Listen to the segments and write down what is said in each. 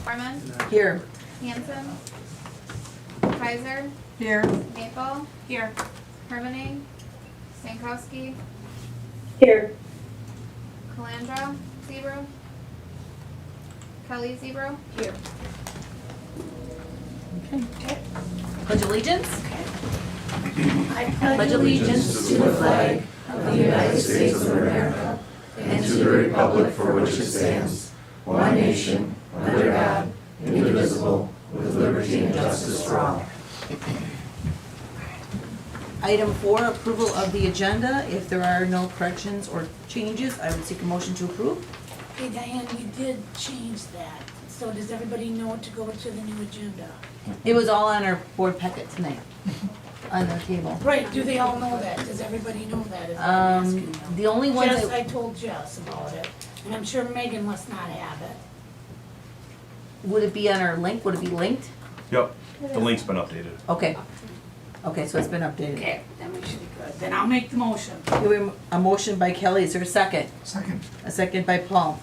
Foreman, Here. Hanson, Kaiser, Here. Maple, Here. Hermany, Stankowski, Here. Calandra, Zebro, Kelly, Zebro. Here. Okay. Pledge allegiance? I pledge allegiance to the flag of the United States of America and to the republic for which it stands, one nation, under God, indivisible, with liberty and justice for all. Item 4, approval of the agenda. If there are no corrections or changes, I would seek a motion to approve. Hey Diane, we did change that, so does everybody know to go to the new agenda? It was all on our board packet tonight, on the table. Right, do they all know that? Does everybody know that, is what I'm asking now? The only ones Jess, that, I told Jess about it, and I'm sure Megan must not have it. would it be on our link? Would it be linked? Yep, the link's been updated. Okay. Okay, so it's been updated. Okay, then we should be good. Then I'll make the motion. Here we have a motion by Kelly. Is there a second? Second. A second by Paul.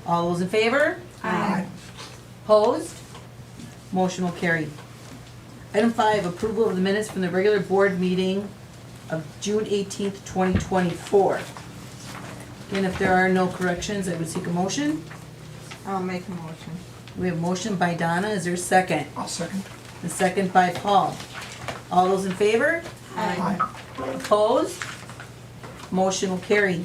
All those in favor? Aye. Opposed? Motion will carry. Item 5, approval of the minutes from the regular board meeting of June 18th, 2024. Again, if there are no corrections, I would seek a motion. I'll make a motion. We have a motion by Donna. Is there a second? I'll second. A second by Paul. All those in favor? Aye. Opposed? Motion will carry.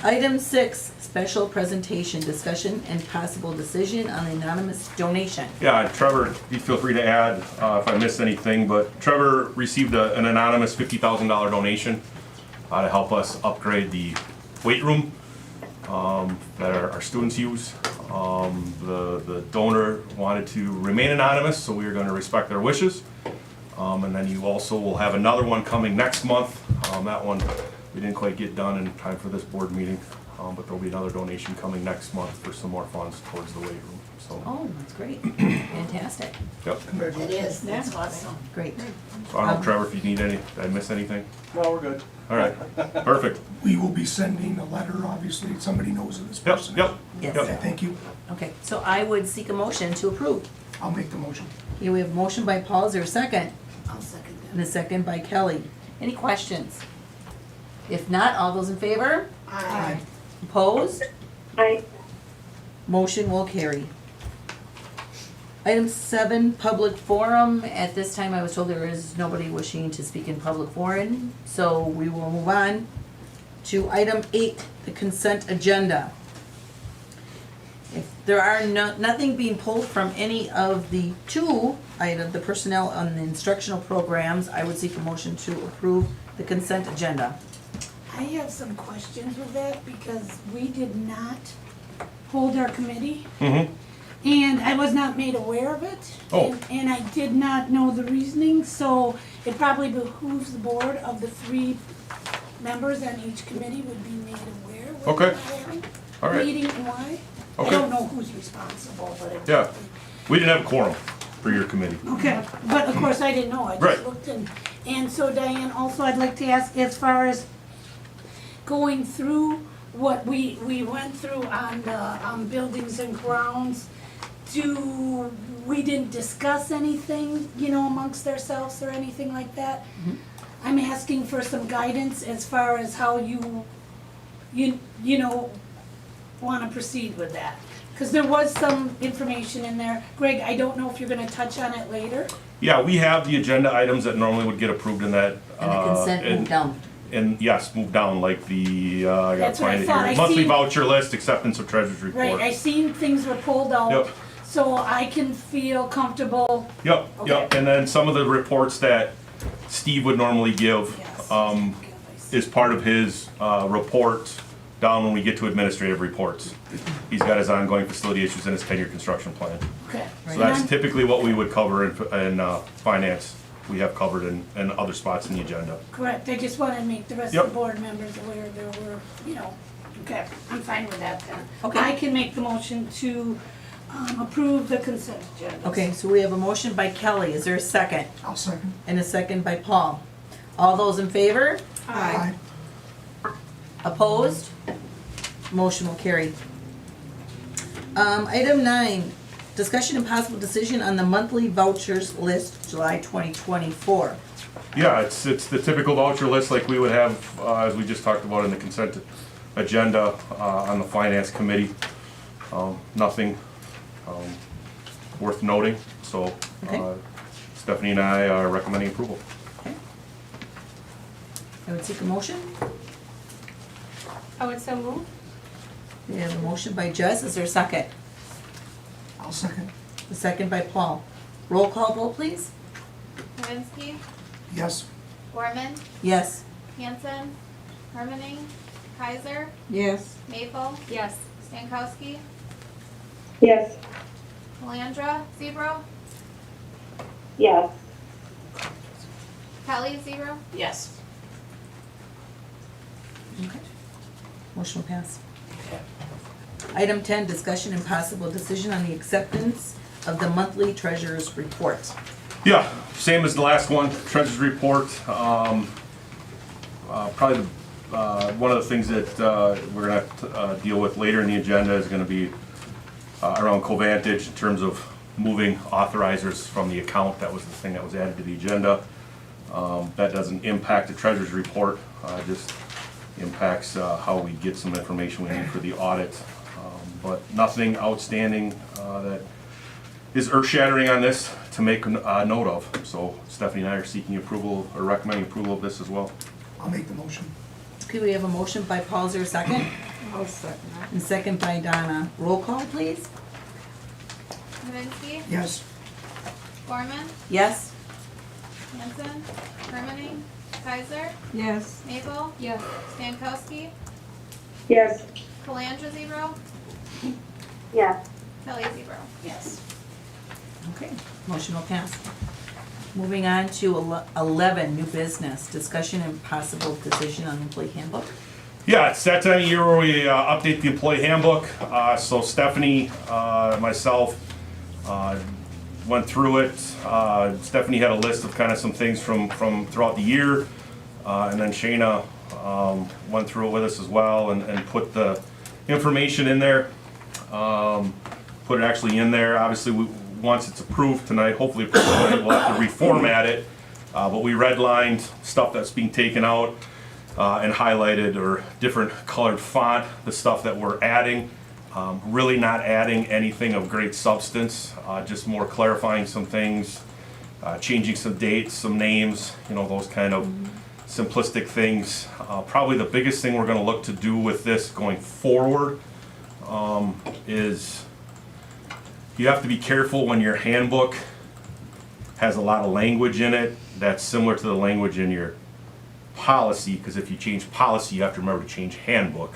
Item 6, special presentation, discussion and possible decision on the anonymous donation. Yeah, Trevor, you feel free to add if I missed anything, but Trevor received an anonymous $50,000 donation to help us upgrade the weight room that our students use. The donor wanted to remain anonymous, so we are going to respect their wishes. And then you also will have another one coming next month. That one we didn't quite get done in time for this board meeting, but there'll be another donation coming next month for some more funds towards the weight room. So, Oh, that's great. Fantastic. yep. It is, that's awesome. Great. So I don't know, Trevor, if you need any, did I miss anything? No, we're good. All right, perfect. We will be sending a letter, obviously, somebody knows who this Yep, person is. yep, Yes. Okay, yep. thank you. Okay, so I would seek a motion to approve. I'll make the motion. Here we have a motion by Paul. Is there a second? I'll second And a second by Kelly. Any questions? If not, all those in favor? Aye. Opposed? Aye. Motion will carry. Item 7, public forum. At this time, I was told there is nobody wishing to speak in public forum, so we will move on to item 8, the consent agenda. If there are nothing being pulled from any of the 2 items, the personnel and the instructional programs, I would seek a motion to approve the consent agenda. I have some questions with that because we did not hold our committee. Mm-hmm. And I was not made aware of it. Oh. And I did not know the reasoning, so it probably behooves the board of the 3 members on each committee would be made aware. when Okay. we're having All right. Meeting and why. I Okay. don't know who's responsible, but it. Yeah. We didn't have a quorum for your committee. Okay, but of course I didn't know, I Right. just looked and so Diane, also I'd like to ask as far as going through what we went through on the buildings and grounds, we didn't discuss anything, amongst ourselves or anything like that? I'm asking for some guidance as far as how you wanna proceed with that. Cause there was some information in there. Greg, I don't know if you're gonna touch on it later. Yeah, we have the agenda items that normally would get approved in that. And the consent moved down. And yes, move down, like the, I gotta That's what I find it thought. here. I Monthly seen- voucher list, acceptance of treasurer's report. Right, I seen things were pulled out, Yep. so I can feel comfortable. Yep, yep, Okay. and then some of the reports that Steve would normally give, Yes. is part of his, report down when we get to administrative reports. He's got his ongoing facility issues and his 10-year construction plan. Okay. So that's typically what we would cover in finance. We have covered in other spots in the agenda. Correct, I just wanted to make the rest of Yep. the board members aware there were, okay, I'm fine with that then. Okay. I can make the motion to approve the consent agenda. Okay, so we have a motion by Kelly. Is there a second? I'll second. And a second by Paul. All those in favor? Aye. Opposed? Motion will carry. Item 9, Discussion and possible decision on the monthly vouchers list, July 2024. Yeah, it's the typical voucher list like we would have, as we just talked about in the consent agenda, on the finance committee. Nothing, worth noting, so, Okay. Stephanie and I are recommending approval. Okay. I would seek a motion. I would so move. We have a motion by Jess, is there a second? I'll second. A second by Paul. Roll call vote, please. Kaminsky, Yes. Gorman, Yes. Hanson, Hermaning, Kaiser, Yes. Maple, Yes. Stankowski, Yes. Calandra, Zebro, Yes. Kelly, Zebro, Yes. Okay. Motion will pass. Item 10, discussion and possible decision on the acceptance of the monthly treasurer's report. Yeah, same as the last one, treasurer's report. Probably one of the things that we're gonna have to deal with later in the agenda is gonna be around Covantage in terms of moving authorizers from the account. That was the thing that was added to the agenda. That doesn't impact the treasurer's report, just impacts how we get some information we need for the audit. But nothing outstanding that is earth-shattering on this to make a note of. So Stephanie and I are seeking approval, or recommending approval of this as well. I'll make the motion. Okay, we have a motion by Paul, is there a second? I'll second that. And second by Donna. Roll call, please. Kaminsky, Yes. Gorman, Yes? Hanson, Hermaning, Kaiser, Yes. Maple, Yes. Stankowski, Yes. Calandra, Zebro, Yes. Kelly, Zebro. Yes. Okay, motion will pass. Moving on to 11, new business, discussion and possible decision on employee handbook. Yeah, it's that time of year where we update the employee handbook. So Stephanie, myself, went through it. Stephanie had a list of kind of some things from throughout the year. And then Shayna went through it with us as well and put the information in there. Put it actually in there. Obviously, once it's approved tonight, hopefully approved tonight, we'll have to reformat it. But we redlined stuff that's being taken out and highlighted, or different colored font, the stuff that we're adding. Really not adding anything of great substance, just more clarifying some things, changing some dates, some names, those kind of simplistic things. Probably the biggest thing we're gonna look to do with this going forward is you have to be careful when your handbook has a lot of language in it that's similar to the language in your policy, because if you change policy, you have to remember to change handbook.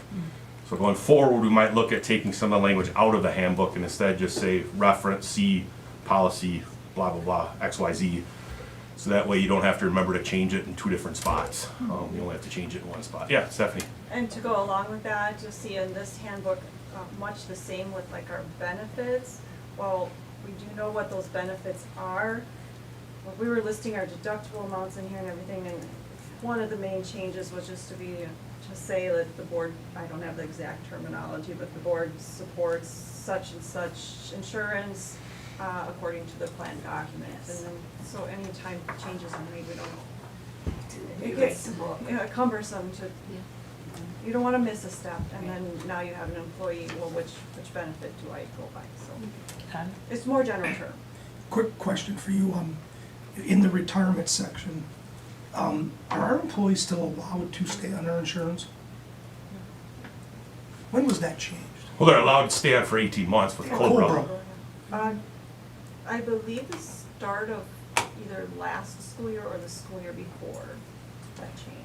So going forward, we might look at taking some of the language out of the handbook and instead just say reference C policy, blah, blah, blah, XYZ. So that way you don't have to remember to change it in two different spots. You only have to change it in one spot. Yeah, Stephanie? And to go along with that, you'll see in this handbook, much the same with like our benefits. Well, we do know what those benefits are. Well, we were listing our deductible amounts in here and everything, and one of the main changes was just to say that the board, I don't have the exact terminology, but the board supports such and such insurance according to the plan documents. And then, so anytime changes are made, we don't, it gets cumbersome to, you don't wanna miss a step, and then now you have an employee, well, which benefit do I go by, so. Todd? It's more general term. Quick question for you. In the retirement section, are our employees still allowed to stay on their insurance? When was that changed? Well, they're allowed to stay on for 18 months with COBRA. I believe the start of either last school year or the school year before that changed.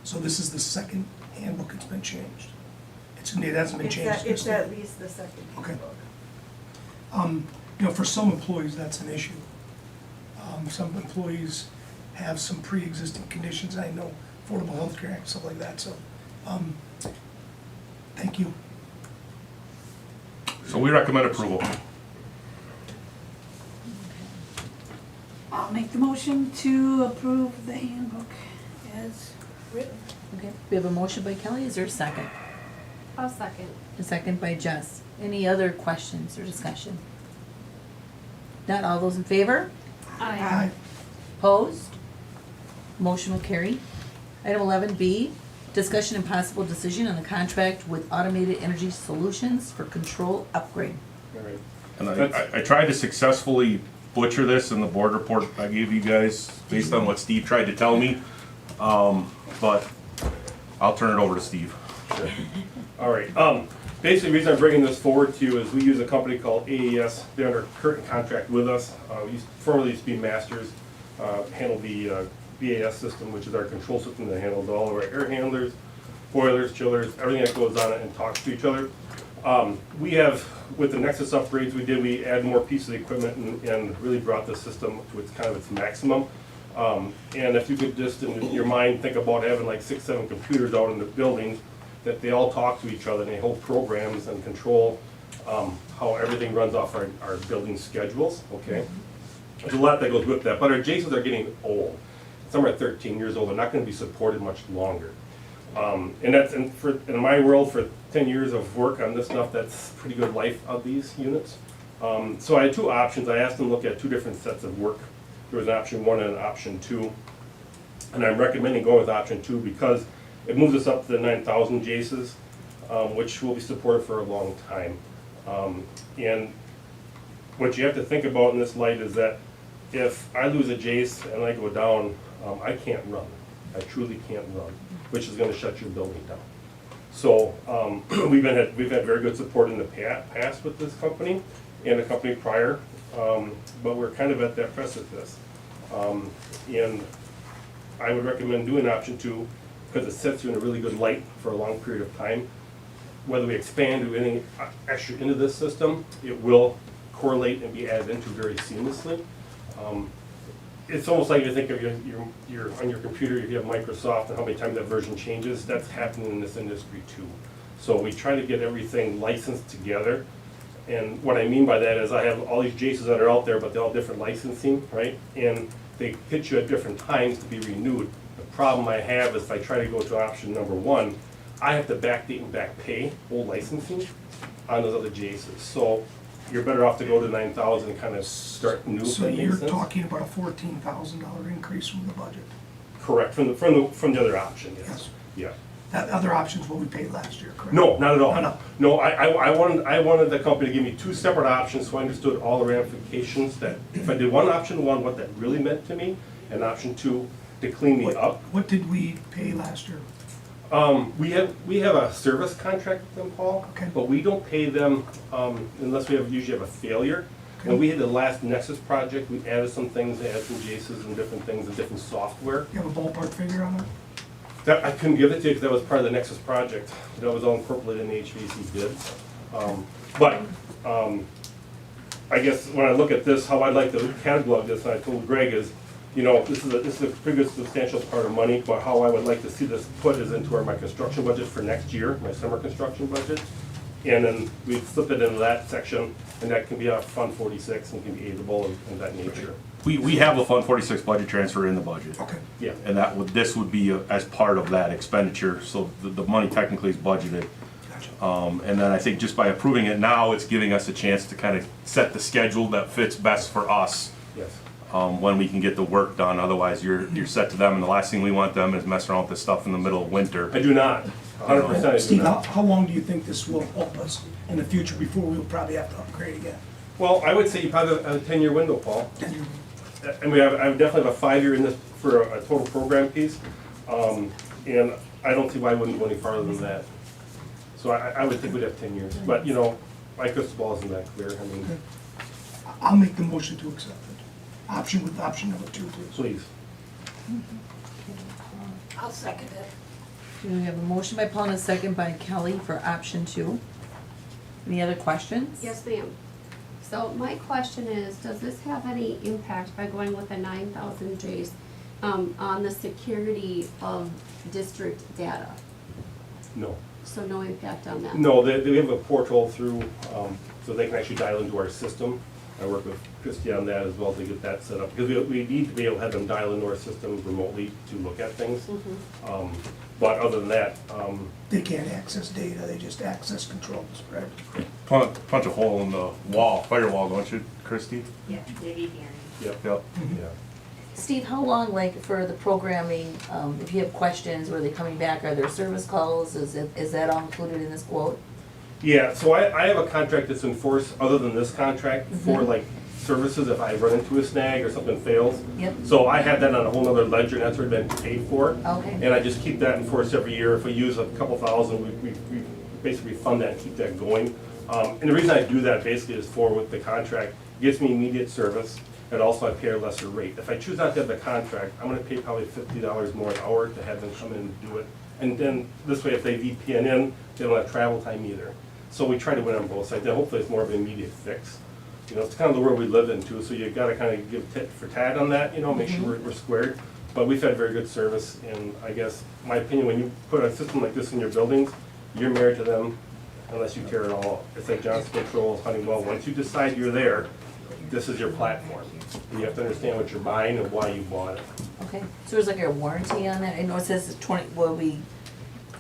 So this is the second handbook that's been changed? It hasn't been changed? It's at least the second Okay. handbook. For some employees, that's an issue. Some employees have some pre-existing conditions, I know, Affordable Health Care Act, stuff like that, so, thank you. So we recommend approval. I'll make the motion to approve the handbook as written. Okay, we have a motion by Kelly, is there a second? I'll second. A second by Jess. Any other questions or discussion? Not all those in favor? Aye. Opposed? Motion will carry. Item 11B, discussion and possible decision on the contract with Automated Energy Solutions for control upgrade. All right. And I tried to successfully butcher this in the board report I gave you guys based on what Steve tried to tell me. But I'll turn it over to Steve. Sure. All right, basically, the reason I'm bringing this forward to you is we use a company called AES. They're under current contract with us. Formerly used to be Masters, handled the BAS system, which is our control system that handles all of our air handlers, boilers, chillers, everything that goes on it and talks to each other. We have, with the Nexus upgrades we add more pieces of equipment and really brought the system to its kind of its maximum. And if you could just in your mind think about having like 6, 7 computers out in the buildings, that they all talk to each other and they hold programs and control how everything runs off our building schedules, okay? There's a lot that goes with that, but our JASOs are getting old. Some are 13 years old, they're not gonna be supported much longer. And that's, in my world, for 10 years of work on this stuff, that's pretty good life of these units. So I had 2 options. I asked them to look at 2 different sets of work. There was an option 1 and an option 2. And I'm recommending going with option 2 because it moves us up to the 9,000 JASes, which will be supported for a long time. And what you have to think about in this light is that if I lose a JASE and I go down, I can't run. I truly can't run, which is going to shut your building down. So we've had very good support in the past with this company and a company prior, but we're kind of at that precipice. And I would recommend doing option 2 because it sets you in a really good light for a long period of time. Whether we expand or anything extra into this system, it will correlate and be added into very seamlessly. It's almost like you think of your on your computer, if you have Microsoft and how many times that version changes, that's happening in this industry too. So we try to get everything licensed together. And what I mean by that is I have all these JASes that are out there, but they're all different licensing, right? And they hit you at different times to be renewed. The problem I have is if I try to go to option number 1, I have to backdate and back pay old licensing on those other JASes. So you're better off to go to 9,000 and kind of start new. So if that you're makes sense. talking about a $14,000 increase from the budget? Correct, from the other option, yes. Yes. Yeah. That other option's what we paid last year, correct? No, not at all. No. No, I wanted the company to give me 2 separate options so I understood all the ramifications that if I did option 1, what that really meant to me, and option 2, to clean me up. What did we pay last year? We have a service contract with them, Paul. Okay. But we don't pay them unless we usually have a failure. Okay. When we had the last Nexus project, we added some things, they had some JASes and different things and different software. You have a ballpark figure on that? That, I couldn't give it to you because that was part of the Nexus project. That was all incorporated in the HVAC bids. I guess when I look at this, how I'd like to catalog this, and I told Greg is, you know, this is a pretty good substantial part of money, but how I would like to see this put is into my construction budget for next year, my summer construction budget. And then we flip it into that section, and that can be out of Fund 46 and can be aidable and that nature. We have a Fund 46 budget transfer in the budget. Okay. Yeah. And this would be as part of that expenditure, so the money technically is budgeted. Gotcha. And then I think just by approving it now, it's giving us a chance to kind of set the schedule that fits best for us. Yes. When we can get the work done, otherwise you're set to them, and the last thing we want them is messing around with this stuff in the middle of winter. I do not. 100% I do Steve, not. how long do you think this will help us in the future before we'll probably have to upgrade again? Well, I would say you probably have a 10-year window, Paul. 10 years? And I would definitely have a 5-year in this for a total program piece. And I don't see why I wouldn't go any farther than that. So I would think we'd have 10 years. But, you know, my crystal ball isn't that clear. I mean, I'll make the motion to accept it. Option with option number 2, please. please. I'll second it. We have a motion by Paul and a second by Kelly for option 2. Any other questions? Yes, ma'am. So my question is, does this have any impact by going with a 9,000 J's on the security of district data? No. So no impact on that? No, they have a portal through, so they can actually dial into our system. I work with Christie on that as well to get that set up. Because we need to be able to have them dial into our system remotely to look at things. But other than that, They can't access data, they just access controls, correct? punch a hole in the wall, firewall, don't you, Christie? Yeah, Davy Yep, yeah. Steve, how long, like, for the programming, if you have questions, were they coming back, are there service calls, is that all included in this quote? Yeah, so I have a contract that's enforced, other than this contract, for like services if I run into a snag or something fails. Yep. So I have that on a whole nother ledger, and that's already been paid for. Okay. And I just keep that enforced every year. If we use a couple thousand, we basically fund that and keep that going. And the reason I do that basically is for with the contract, it gets me immediate service, and also I pay a lesser rate. If I choose not to have the contract, I'm gonna pay probably $50 more an hour to have them come in and do it. And then this way, if they VPN in, they don't have travel time either. So we try to win on both sides, and hopefully it's more of an immediate fix. You know, it's kind of the world we live in too, so you gotta kind of give tit for tat on that, you know, make sure we're squared. But we've had very good service, and I guess, my opinion, when you put a system like this in your buildings, you're married to them unless you tear it all up. It's like Johnson Controls, Honeywell, once you decide you're there, this is your platform. You have to understand what you're buying and why you bought it. Okay, so there's like a warranty on that, I know it says it's will be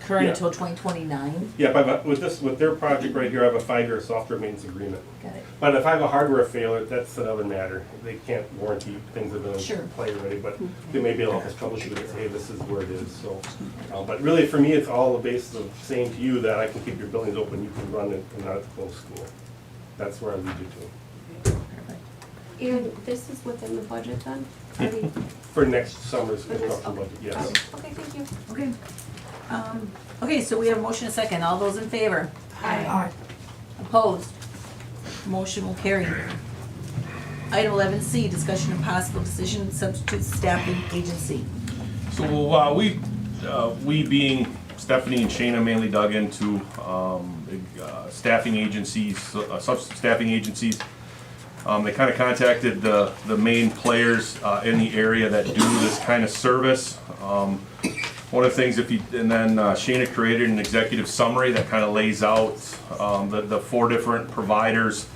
current Yeah. until 2029, Yeah, but with their project right here, I have a 5-year software maintenance agreement. got it? But if I have a hardware failure, that's another matter. They can't warranty things that have Sure. been in play already, but they may be able to help us troubleshoot it and say, hey, this is where it is, so. But really, for me, it's all the basis of saying to you that I can keep your buildings open, you can run it and not have to close school. That's where I lead you to. Perfect. And this is within the budget then? Already- For next summer's for this? construction Okay. budget, yes. Okay, thank you. Okay. Okay, so we have a motion and a second, all those in favor? Aye. Opposed? Motion will carry. Item 11C, discussion and possible decision, substitute staffing agency. So we being Stephanie and Shayna mainly dug into staffing agencies, substitute staffing agencies. They kind of contacted the main players in the area that do this kind of service. One of the things, and then Shayna created an executive summary that kind of lays out the 4 different providers,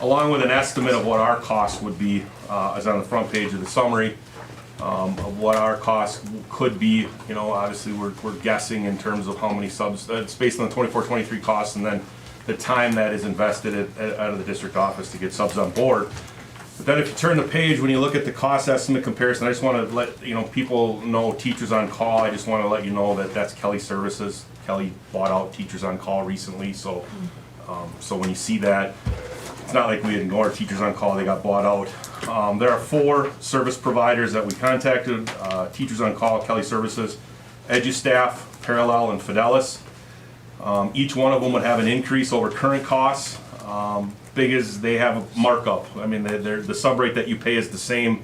along with an estimate of what our cost would be, is on the front page of the summary, of what our cost could be. You know, obviously, we're guessing in terms of how many subs, it's based on the 24-23 costs, and then the time that is invested out of the district office to get subs on board. But then if you turn the page, when you look at the cost estimate comparison, I just want to let people know teachers on call. I just want to let you know that that's Kelly Services. Kelly bought out teachers on call recently, so so when you see that, it's not like we ignored teachers on call, they got bought out. There are 4 service providers that we contacted, teachers on call, Kelly Services, EduStaff, Parallel, and Fidelis. Each one of them would have an increase over current costs. Big as they have a markup. I mean, the sub rate that you pay is the same.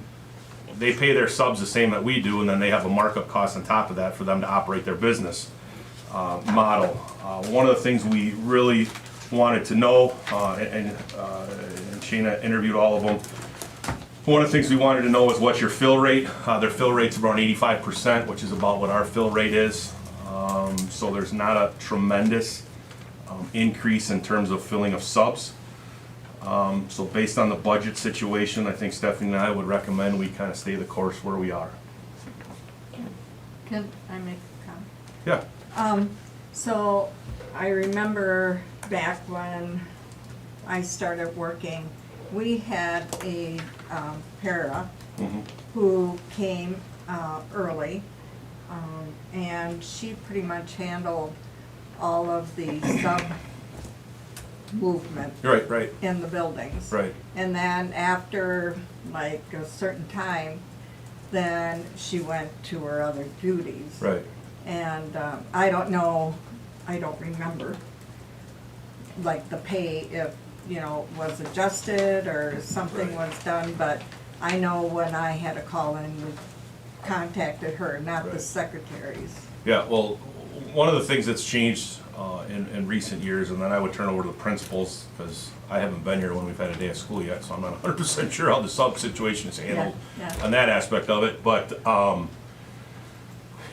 They pay their subs the same that we do, and then they have a markup cost on top of that for them to operate their business model. One of the things we really wanted to know, and Shayna interviewed all of them. One of the things we wanted to know is what's your fill rate. Their fill rate's around 85%, which is about what our fill rate is. So there's not a tremendous increase in terms of filling of subs. So based on the budget situation, I think Stephanie and I would recommend we kind of stay the course where we are. Can I make a comment? Yeah. So I remember back when I started working, we had a para who came early, and she pretty much handled all of the sub movement Right. in the buildings. Right. And then after like a certain time, then she went to her other duties. Right. And I don't know, I don't remember, like the pay, if, was adjusted or something Right. was done, but I know when I had a call in, we contacted her, not the Right. secretaries. Yeah, well, one of the things that's changed in recent years, and then I would turn over to the principals, because I haven't been here when we've had a day of school yet, so I'm not 100% sure how the sub situation is handled Yeah. on that aspect of it, but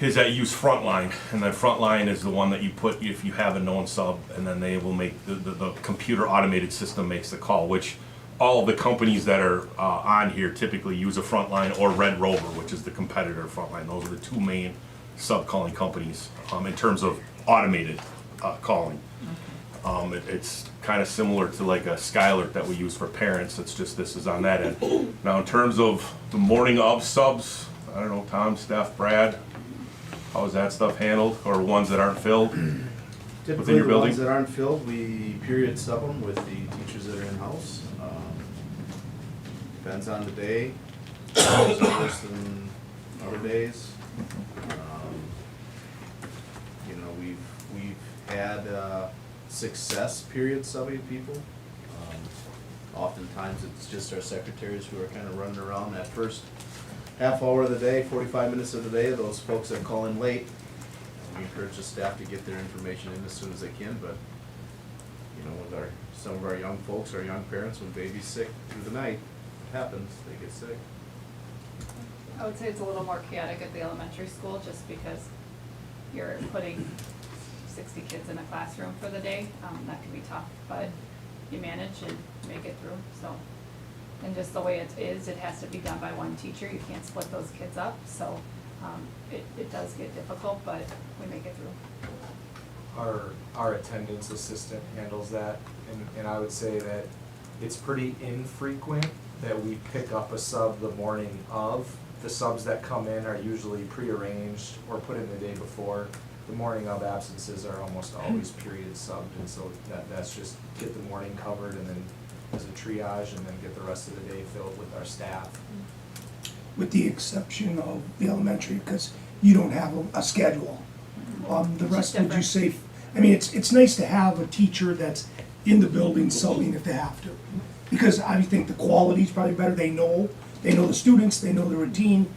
is that you use Frontline, and then Frontline is the one that you put if you have a known sub, and then they will make, the computer automated system makes the call, which all of the companies that are on here typically use a Frontline or Red Rover, which is the competitor of Frontline. Those are the 2 main sub-calling companies, in terms of automated, calling. It's kind of similar to like a Skylert that we use for parents, it's just this is on that end. Now, in terms of the morning of subs, I don't know, Tom, Steph, Brad, how is that stuff handled, or ones that aren't filled? Typically, your the building? ones that aren't filled, we period sub them with the teachers that are in-house. Depends on the day, some worse than other days. You know, we've had success period subbing people. Oftentimes, it's just our secretaries who are kind of running around that first half hour of the day, 45 minutes of the day, those folks that call in late. We encourage the staff to get their information in as soon as they can, but, you know, with some of our young folks, our young parents, when baby's sick through the night, it happens, they get sick. I would say it's a little more chaotic at the elementary school, just because you're putting 60 kids in a classroom for the day. That can be tough, but you manage and make it through, so. And just the way it is, it has to be done by one teacher, you can't split those kids up, so it does get difficult, but we make it through. Our attendance assistant handles that, and I would say that it's pretty infrequent that we pick up a sub the morning of. The subs that come in are usually prearranged or put in the day before. The morning of absences are almost always period subbed, and so that's just get the morning covered and then as a triage, and then get the rest of the day filled with our staff. With the exception of the elementary, because you don't have a schedule. The rest, would you say, I mean, it's nice to have a teacher that's in the building subbing if they have to. Because I think the quality's probably better, they know the students, they know the routine.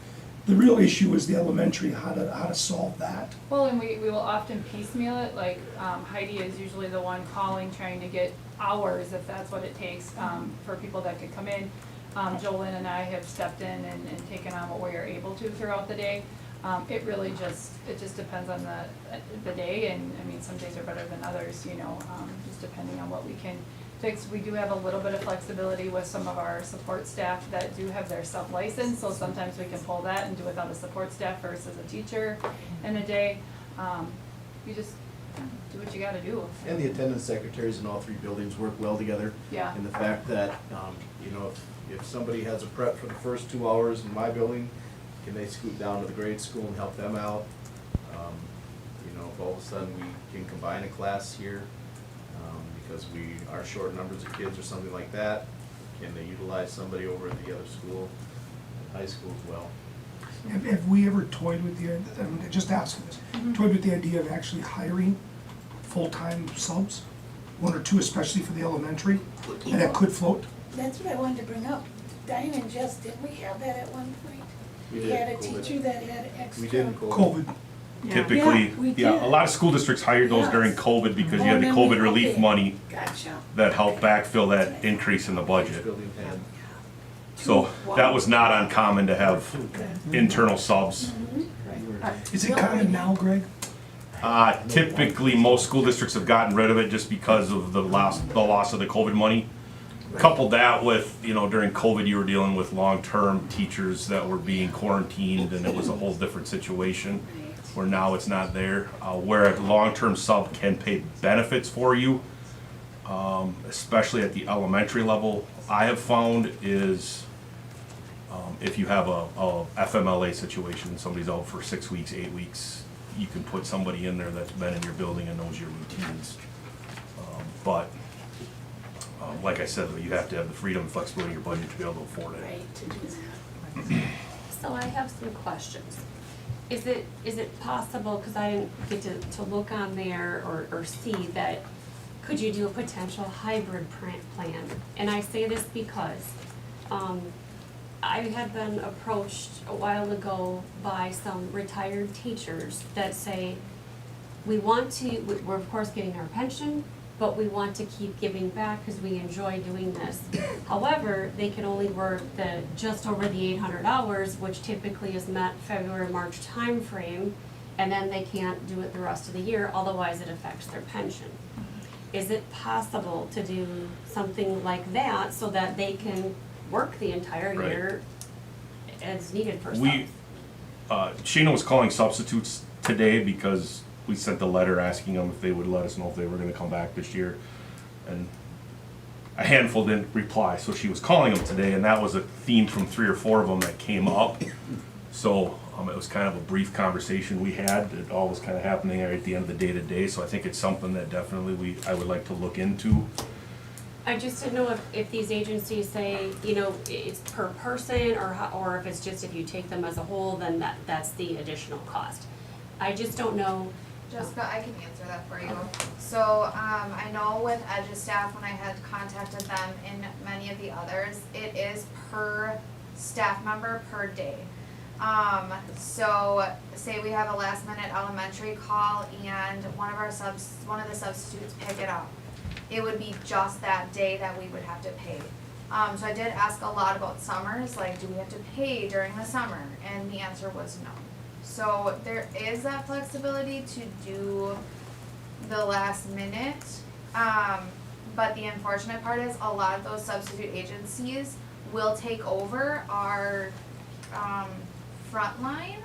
The real issue is the elementary, how to solve that. Well, and we will often piecemeal it, like Heidi is usually the one calling, trying to get hours, if that's what it takes, for people that could come in. Jolyn and I have stepped in and taken on what we are able to throughout the day. It really just depends on the day, and I mean, some days are better than others, you know, just depending on what we can fix. We do have a little bit of flexibility with some of our support staff that do have their sub-license, so sometimes we can pull that and do without a support staff versus a teacher in a day. You just do what you gotta do. And the attendance secretaries in all three buildings work well together. Yeah. In the fact that, you know, if somebody has a prep for the first 2 hours in my building, can they scoot down to the grade school and help them out? You know, if all of a sudden we can combine a class here, because we are short numbers of kids or something like that, can they utilize somebody over at the other school, high school as well? Have we ever toyed with the, I'm just asking this, toyed with the idea of actually hiring full-time subs? One or two, especially for the elementary, and that could float? That's what I wanted to bring up. Diane and Jess, didn't we have that at one point? We We did, had a COVID. teacher that had extra. We did in COVID. COVID. Typically, Yeah, we yeah, did. a lot of school districts hired those during Yes. COVID because you Oh, had the then COVID we- relief okay. money Gotcha. that helped backfill that increase in the Each budget. building had So that was not uncommon to have internal subs. Is it common now, Greg? Typically, most school districts have gotten rid of it just because of the loss of the COVID money. Coupled that with, you know, during COVID, you were dealing with long-term teachers that were being quarantined, and it was a whole different situation, where now it's not there. Where a long-term sub can pay benefits for you, especially at the elementary level, I have found is if you have a FMLA situation, somebody's out for 6 weeks, 8 weeks, you can put somebody in there that's been in your building and knows your routines. But like I said, you have to have the freedom and flexibility in your budget to be able to afford it. Right, to do that. So I have some questions. Is it possible, because I didn't get to look on there or see that, could you do a potential hybrid plan? And I say this because, I had been approached a while ago by some retired teachers that say, we're of course getting our pension, but we want to keep giving back because we enjoy doing this. However, they can only work just over the 800 hours, which typically is met February, March timeframe, and then they can't do it the rest of the year, otherwise it affects their pension. Is it possible to do something like that so that they can work the entire Right. year as needed for subs? We, Shayna was calling substitutes today because we sent a letter asking them if they would let us know if they were gonna come back this year. And a handful didn't reply, so she was calling them today, and that was a theme from 3 or 4 of them that came up. So, it was kind of a brief conversation we had, it all was kind of happening right at the end of the day to day, so I think it's something that definitely I would like to look into. I just didn't know if these agencies say, you know, it's per person, or if it's just if you take them as a whole, then that's the additional cost. I just don't know. Jessica, I can answer that for you. So, I know with Edge's staff, when I had contacted them and many of the others, it is per staff member per day. So say we have a last minute elementary call and one of the substitutes pick it up. It would be just that day that we would have to pay. So I did ask a lot about summers, like, do we have to pay during the summer? And the answer was no. So there is that flexibility to do the last minute. But the unfortunate part is a lot of those substitute agencies will take over our front line.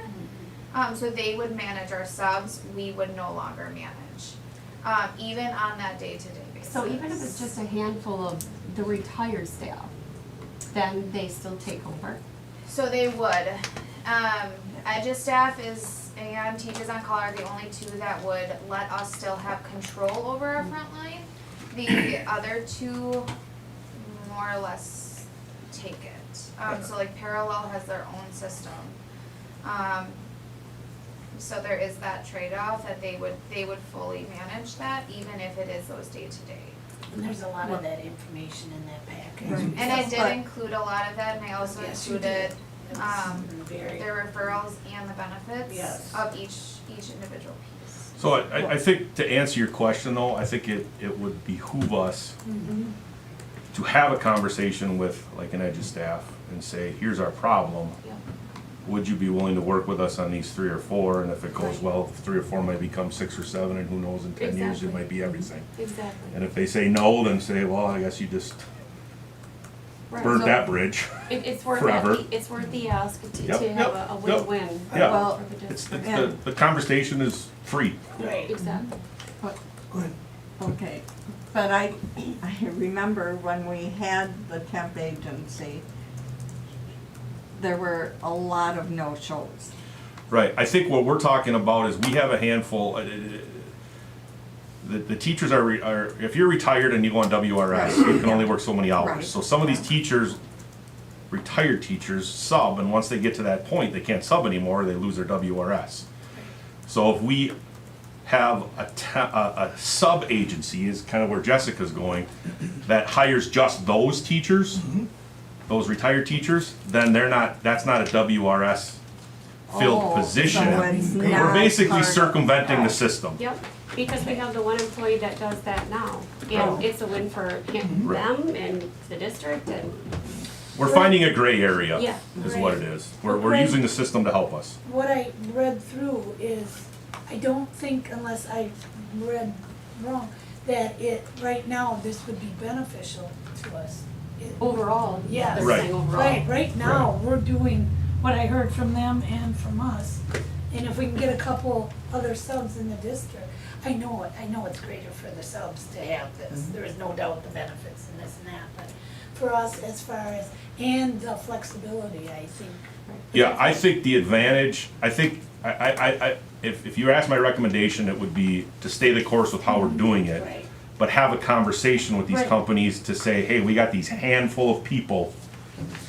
So they would manage our subs, we would no longer manage, even on that day-to-day basis. So even if it's just a handful of the retired staff, then they still take over? So they would. Edge's staff and teachers on call are the only 2 that would let us still have control over our front line. The other 2 more or less take it. So like Parallel has their own system. So there is that trade-off that they would fully manage that, even if it is those day-to-day. And there's a lot of that information in that package. And I did include a lot of that, and I also Yes, you included Very. their referrals and the benefits Yes. of each individual piece. So I think to answer your question though, I think it would behoove us to have a conversation with like an Edge's staff and say, here's our problem. Yeah. Would you be willing to work with us on these 3 or 4? And if it goes well, 3 or 4 might become 6 or 7, and who knows, in 10 years, it Exactly. might be everything. Exactly. And if they say no, then say, well, I guess you just Right. burned So that bridge. it's worth forever. it's worth the ask to Yep, have yep, a yep. win-win. Yeah. Well, for the It's, district. the conversation is free. Right. Exactly. Go ahead. Okay, but I remember when we had the temp agency, there were a lot of no-shows. Right, I think what we're talking about is we have a handful, the teachers are, if you're retired and you go on WRS, you can only work so many Right. hours. So some of these teachers, retired teachers, sub, and once they get to that point, they can't sub anymore, they lose their WRS. So if we have a sub-agency, is kind of where Jessica's going, that hires just those teachers, those retired teachers, then that's not a WRS filled Oh, position. so it's We're not basically part of- circumventing the system. Yep, because we have the one employee that does that now, Oh. and it's a win for him, Right. them and the district and, We're finding a gray area, Yeah. is what it is. We're Right. using the system to help us. What I read through is, I don't think, unless I read wrong, that right now, this would be beneficial to us. overall, Yeah. they're Right. saying overall. Right now, we're doing what I heard from them and from us. And if we can get a couple other subs in the district, I know it's greater for the subs to have this. There is no doubt the benefits and this and that, but for us, as far as, and the flexibility, I think. Yeah, I think the advantage, if you ask my recommendation, it would be to stay the course with how we're doing it. Right. But have a conversation with these Right. companies to say, hey, we got these handful of people.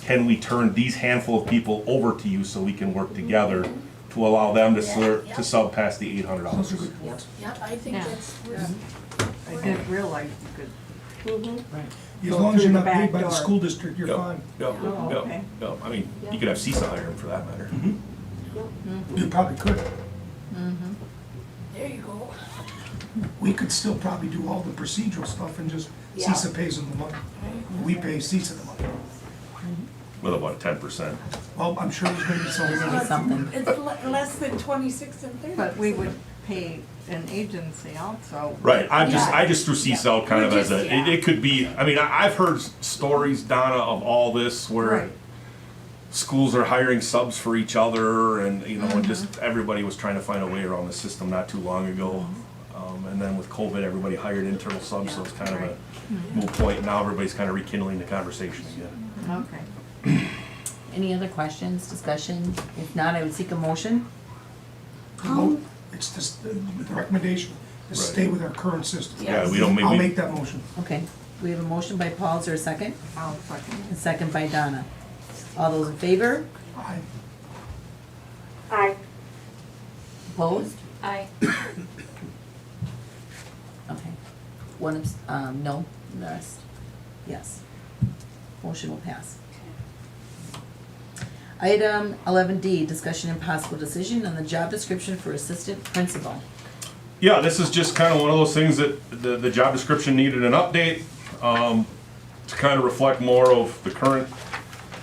Can we turn these handful of people over to you so we can work together to allow them to Yeah. to sub past the $800? Yep, I think Yeah. that's. I didn't realize you could. As Go long as through you're the not paid back by the door. school district, you're Yep. fine. Yep, Oh, yep, okay. yep. I mean, you could have CISA hire them for that matter. You probably could. There you go. We could still probably do all the procedural stuff and just Yeah. CISA pays them the money. We pay CISA the money. With about 10%. Well, I'm sure there's gonna be some. Something. It's less than 26 and 30. But we would pay an agency also. Right, I Yeah. just threw CISA out kind of We're as a, just- yeah. it could be, I mean, I've heard stories, Donna, of all this where Right. schools are hiring subs for each other, and, you know, and just everybody was trying to find a way around the system not too long ago. And then with COVID, everybody hired internal subs, so it's kind of a moot point. Now everybody's kind of rekindling the conversation again. Okay. Any other questions, discussion? If not, I would seek a motion. It's just the recommendation is stay with our current system. Yeah, we don't, I'll maybe, make that motion. Okay, we have a motion by Paul, is there a second? I'll second A second by Donna. All those in favor? Aye. Aye. Opposed? Aye. Okay. One, no, the rest, yes. Motion will pass. Item 11D, discussion and possible decision on the job description for assistant principal. yeah, this is just kind of one of those things that the job description needed an update, to kind of reflect more of the current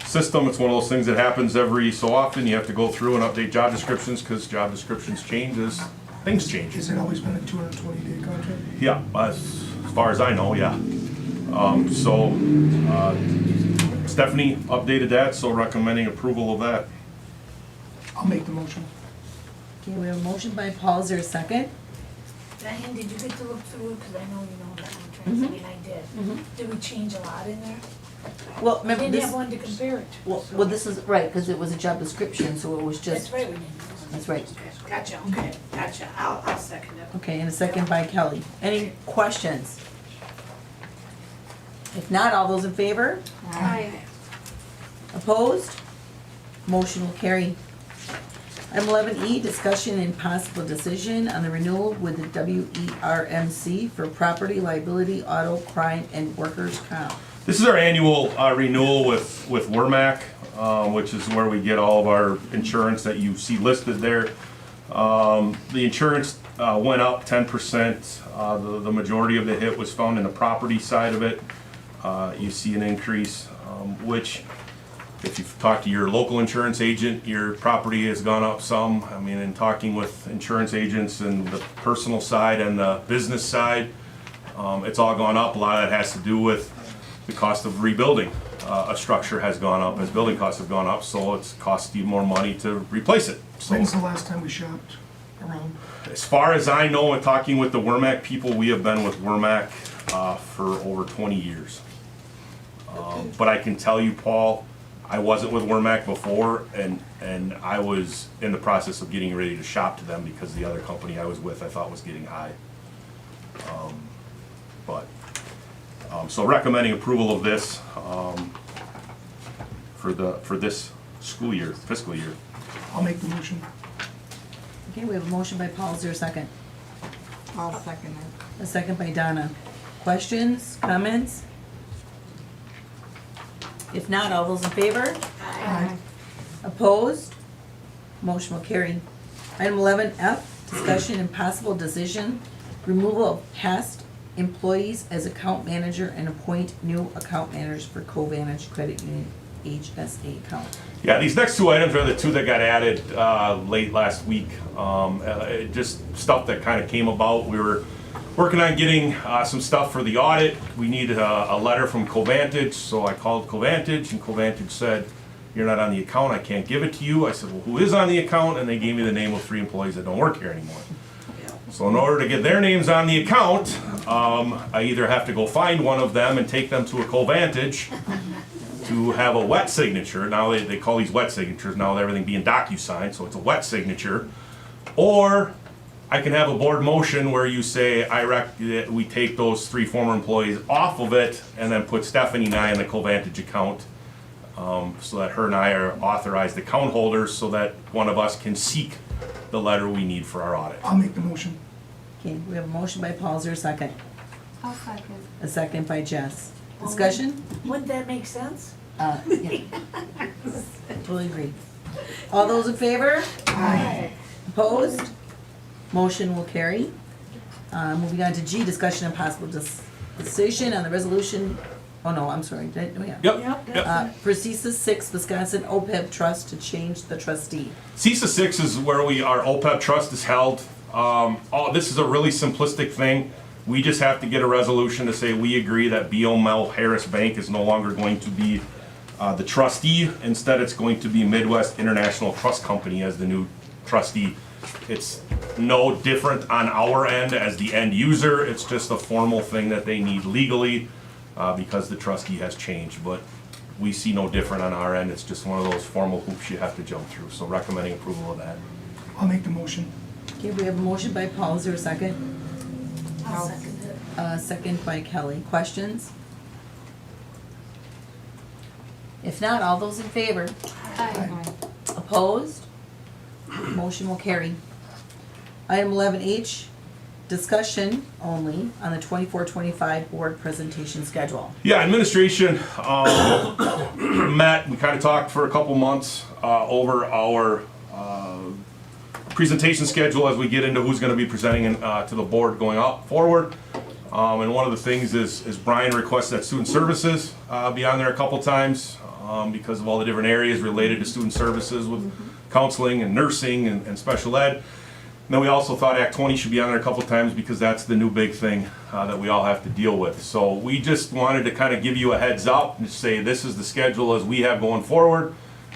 system. It's one of those things that happens every so often. You have to go through and update job descriptions, because job descriptions change as things change. Has it always been a 220-day contract? Yeah, as far as I know, yeah. Stephanie updated that, so recommending approval of that. I'll make the motion. Okay, we have a motion by Paul, is there a second? Diane, did you get to look through it? Because I know you know that one, I mean, I did. Did we change a lot in there? Well, We remember didn't this, have one to compare it to. well, this is, right, because it was a job description, so it was That's just, right, we didn't. that's right. Gotcha, okay, gotcha. I'll second it. Okay, and a second by Kelly. Any questions? If not, all those in favor? Aye. Opposed? Motion will carry. Item 11E, discussion and possible decision on the renewal with the WERMC for property liability, auto, crime, and workers' comp. This is our annual renewal with WERMAC, which is where we get all of our insurance that you see listed there. The insurance went up 10%. The majority of the hit was found in the property side of it. You see an increase, which, if you've talked to your local insurance agent, your property has gone up some. I mean, in talking with insurance agents and the personal side and the business side, it's all gone up. A lot of that has to do with the cost of rebuilding. A structure has gone up as building costs have gone up, so it's cost you more money to replace it. So, When's the last time we shopped around? as far as I know, and talking with the WERMAC people, we have been with WERMAC for over 20 years. But I can tell you, Paul, I wasn't with WERMAC before, and I was in the process of getting ready to shop to them because the other company I was with I thought was getting high. So recommending approval of this for this school year, fiscal year. I'll make the motion. Okay, we have a motion by Paul, is there a second? I'll second it. A second by Donna. Questions, comments? If not, all those in favor? Aye. Opposed? Motion will carry. Item 11F, discussion and possible decision, removal of past employees as account manager and appoint new account managers for Covantage Credit Union HSA account. Yeah, these next two items are the two that got added late last week. Just stuff that kind of came about. We were working on getting some stuff for the audit. We needed a letter from Covantage, so I called Covantage, and Covantage said, "You're not on the account, I can't give it to you." I said, "Well, who is on the account?" And they gave me the name of 3 employees that don't work here anymore. So in order to get their names on the account, I either have to go find one of them and take them to a Covantage to have a wet signature. Now they call these wet signatures, now with everything being DocuSign, so it's a wet signature. Or I can have a board motion where you say, that we take those 3 former employees off of it and then put Stephanie and I in the Covantage account, so that her and I are authorized account holders, so that one of us can seek the letter we need for our audit. I'll make the motion. Okay, we have a motion by Paul, is there a second? I'll second. A second by Jess. Discussion? Wouldn't that make sense? Yeah. Totally agree. All those in favor? Aye. Opposed? Motion will carry. Moving on to G, discussion and possible decision on the resolution, oh no, I'm sorry, Yep. for CISA 6 Wisconsin OPEB Trust to change the trustee. CISA 6 is where our OPEB trust is held. This is a really simplistic thing. We just have to get a resolution to say we agree that BO Mel Harris Bank is no longer going to be The trustee, instead it's going to be Midwest International Trust Company as the new trustee. It's no different on our end as the end user, it's just a formal thing that they need legally because the trustee has changed, but we see no different on our end, it's just one of those formal hoops you have to jump through, so recommending approval of that. I'll make the motion. Okay, we have a motion by Paul, is there a second? I'll second it. Second by Kelly, questions? If not, all those in favor? Aye. Opposed? Motion will carry. Item 11H, discussion only on the 24-25 board presentation schedule. Yeah, administration met, we kind of talked for a couple months over our presentation schedule as we get into who's going to be presenting to the board going forward. And one of the things is Brian requests that student services be on there a couple times because of all the different areas related to student services with counseling and nursing and special ed. And then we also thought Act 20 should be on there a couple times because that's the new big thing that we all have to deal with. So we just wanted to kind of give you a heads up and say this is the schedule as we have going forward.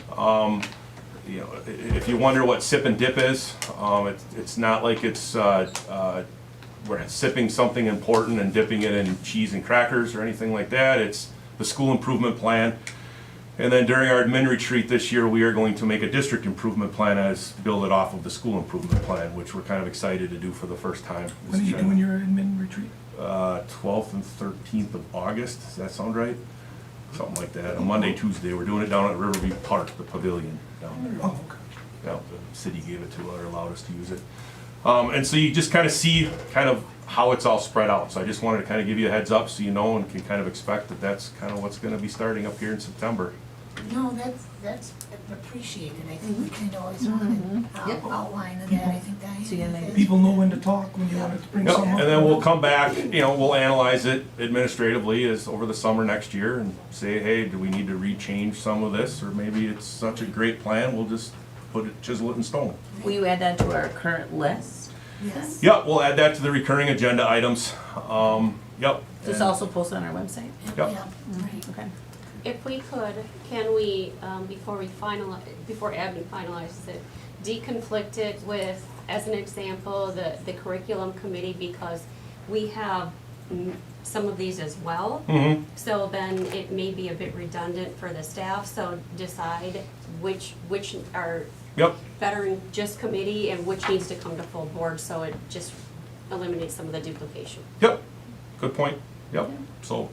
You know, if you wonder what sip and dip is, it's not like it's we're sipping something important and dipping it in cheese and crackers or anything like that. It's the school improvement plan. And then during our admin retreat this year, we are going to make a district improvement plan as build it off of the school improvement plan, which we're kind of excited to do for the first time. When are you doing your admin retreat? 12th and 13th of August, does that sound right? Something like that, a Monday, Tuesday. We're doing it down at Riverview Park, the pavilion down there. Oh, okay. Yeah, the city gave it to us or allowed us to use it. And so you just kind of see kind of how it's all spread out. So I just wanted to kind of give you a heads up so you know and can kind of expect that that's kind of what's going to be starting up here in September. No, that's appreciated. I think we kind of always wanted outline of that. I think So you're gonna that. make- People know when to talk, when you want to bring Yep, something up. and then we'll come back, you know, we'll analyze it administratively as over the summer next year and say, hey, do we need to rechange some of this? Or maybe it's such a great plan, we'll just chisel it in stone. Will you add that to our current list? Yes. Yep, we'll add that to the recurring agenda items. Yep. This also posted on our website? Yep. Yeah, right. Okay. If we could, can we, before Abden finalizes it, deconflict it with, as an example, the curriculum committee, because we have some of these as well. Mm-hmm. So then it may be a bit redundant for the staff, so decide which are Yep. veteran just committee and which needs to come to full board, so it just eliminates some of the duplication. Yep, good point. Yep, so,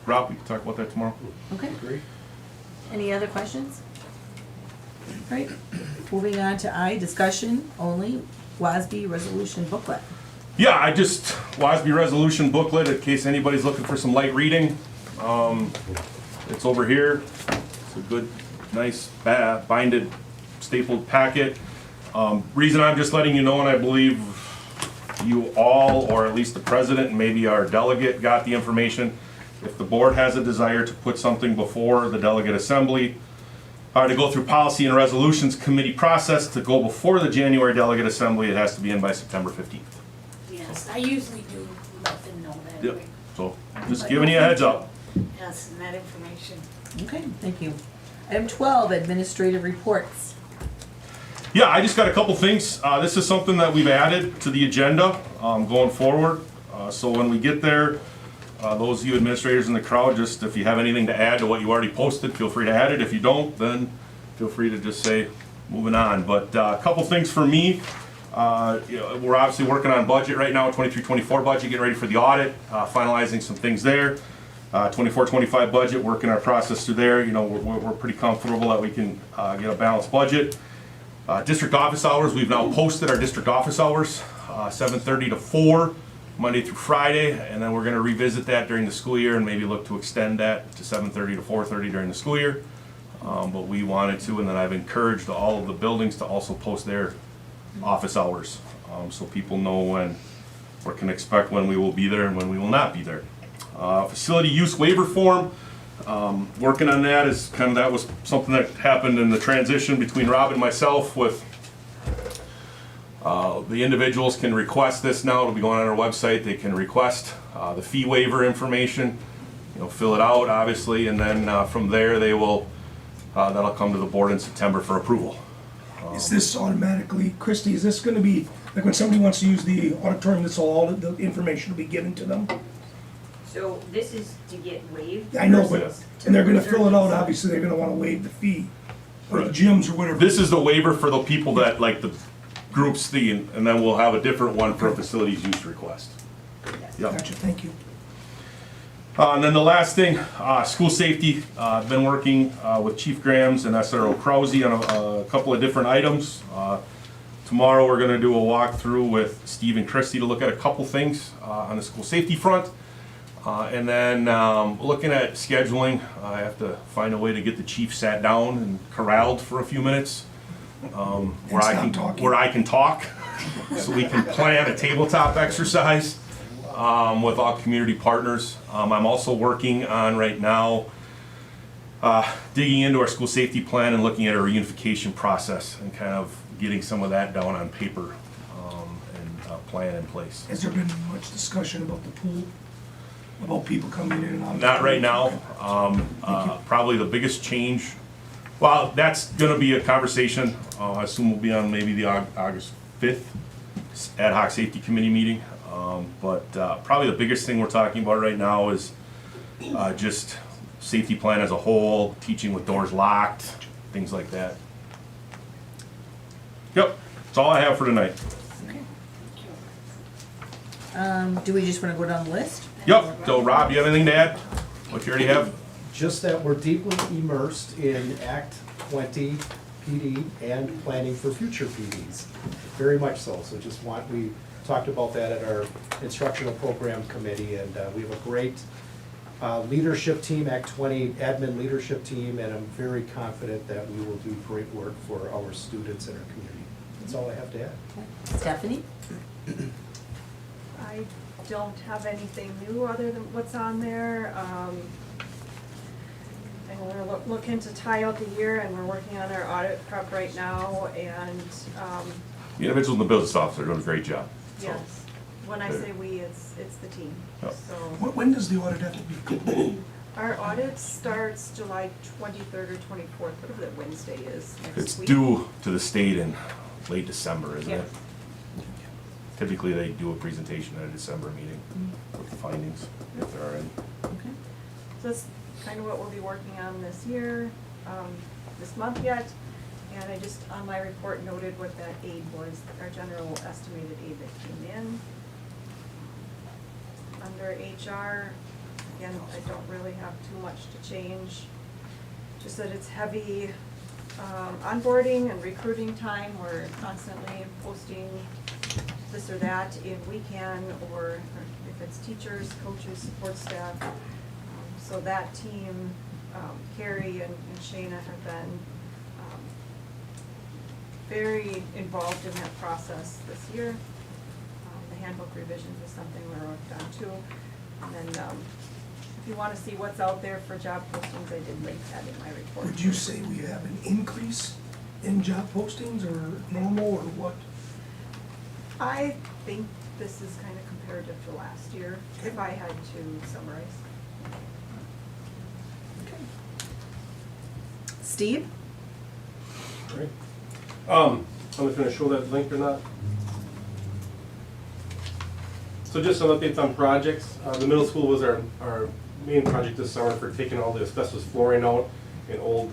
Rob, we can talk about that tomorrow. Okay. Agree. Any other questions? Great. Moving on to I, discussion only, WASB resolution booklet. Yeah, WASB resolution booklet, in case anybody's looking for some light reading. It's over here. It's a good, nice, binded, stapled packet. Reason I'm just letting you know, and I believe you all, or at least the president and maybe our delegate, got the information. If the board has a desire to put something before the delegate assembly, or to go through policy and resolutions committee process to go before the January delegate assembly, it has to be in by September 15th. Yes, I usually do let them know that. Yep, so just giving you a heads up. Yes, and that information. Okay, thank you. Item 12, administrative reports. Yeah, I just got a couple things. This is something that we've added to the agenda going forward. So when we get there, those of you administrators in the crowd, just if you have anything to add to what you already posted, feel free to add it. If you don't, then feel free to just say, moving on. But a couple things for me. We're obviously working on budget right now, 23-24 budget, getting ready for the audit, finalizing some things there. 24-25 budget, working our process through there. You know, we're pretty comfortable that we can get a balanced budget. District office hours, we've now posted our district office hours, 7:30 to 4, Monday through Friday, and then we're gonna revisit that during the school year and maybe look to extend that to 7:30 to 4:30 during the school year. But we wanted to, and then I've encouraged all of the buildings to also post their office hours, so people know when, or can expect when we will be there and when we will not be there. Facility use waiver form, working on that is that was something that happened in the transition between Rob and myself with the individuals can request this now. It'll be going on our website. They can request the fee waiver information. fill it out, obviously, and then from there, they will, that'll come to the board in September for approval. Is this automatically, Christie, is this gonna be, like when somebody wants to use the auditorium, this all the information will be given to them? So this is to get waived? I know, but, versus to and they're gonna fill it out, reserve? obviously, they're gonna wanna waive the fee, or the gyms or whatever. This is the waiver for the people that, like the groups, and then we'll have a different one for a facilities use request. Yep. Gotcha, thank you. And then the last thing, school safety. I've been working with Chief Grams and SRO Krause on a couple of different items. Tomorrow, we're gonna do a walkthrough with Steve and Christie to look at a couple things on the school safety front. And then looking at scheduling, I have to find a way to get the chief sat down and corralled for a few minutes. Where I can talk, so we can plan a tabletop exercise with all community partners. I'm also working on right now digging into our school safety plan and looking at our reunification process and kind of getting some of that down on paper and a plan in place. Has there been much discussion about the pool? About people coming in and out? Not right now. Probably the biggest change, well, that's gonna be a conversation, I assume will be on maybe the August 5th ad hoc safety committee meeting. But probably the biggest thing we're talking about right now is just safety plan as a whole, teaching with doors locked, things like that. Yep, that's all I have for tonight. Do we just wanna go down the list? Yep, so Rob, you have anything to add? What you already have? Just that we're deeply immersed in Act 20 PD and planning for future PDs. Very much so. So we talked about that at our instructional program committee, and we have a great leadership team, Act 20 admin leadership team, and I'm very confident that we will do great work for our students and our community. That's all I have to add. Stephanie? I don't have anything new other than what's on there. And we're gonna look into tie out the year, and we're working on our audit prep right now, and, The individuals in the business office are doing a great job. yes. When I say we, it's the team, Yep. so. When does the audit have to be completed? Our audit starts July 23rd or 24th, whatever that Wednesday is It's next week. due to the state in late December, isn't Yeah. it? Typically, they do a presentation at a December meeting with the findings, if there are any. Okay. So that's kind of what we'll be working on this year, this month yet. And I just, on my report, noted what that aid was, our general estimated aid that came in. Under HR, again, I don't really have too much to change. Just that it's heavy onboarding and recruiting time. We're constantly posting this or that if we can, or if it's teachers, coaches, support staff. So that team, Carrie and Shayna have been very involved in that process this year. The handbook revisions is something we're working on too. And then if you want to see what's out there for job postings, I did link that in my report. Would you say we have an increase in job postings or normal or what? I think this is kind of comparative to last year, if I had to summarize. Steve? Great. I'm just gonna show that link or not. So just some updates on projects. The middle school was our main project this summer for taking all the asbestos flooring out in old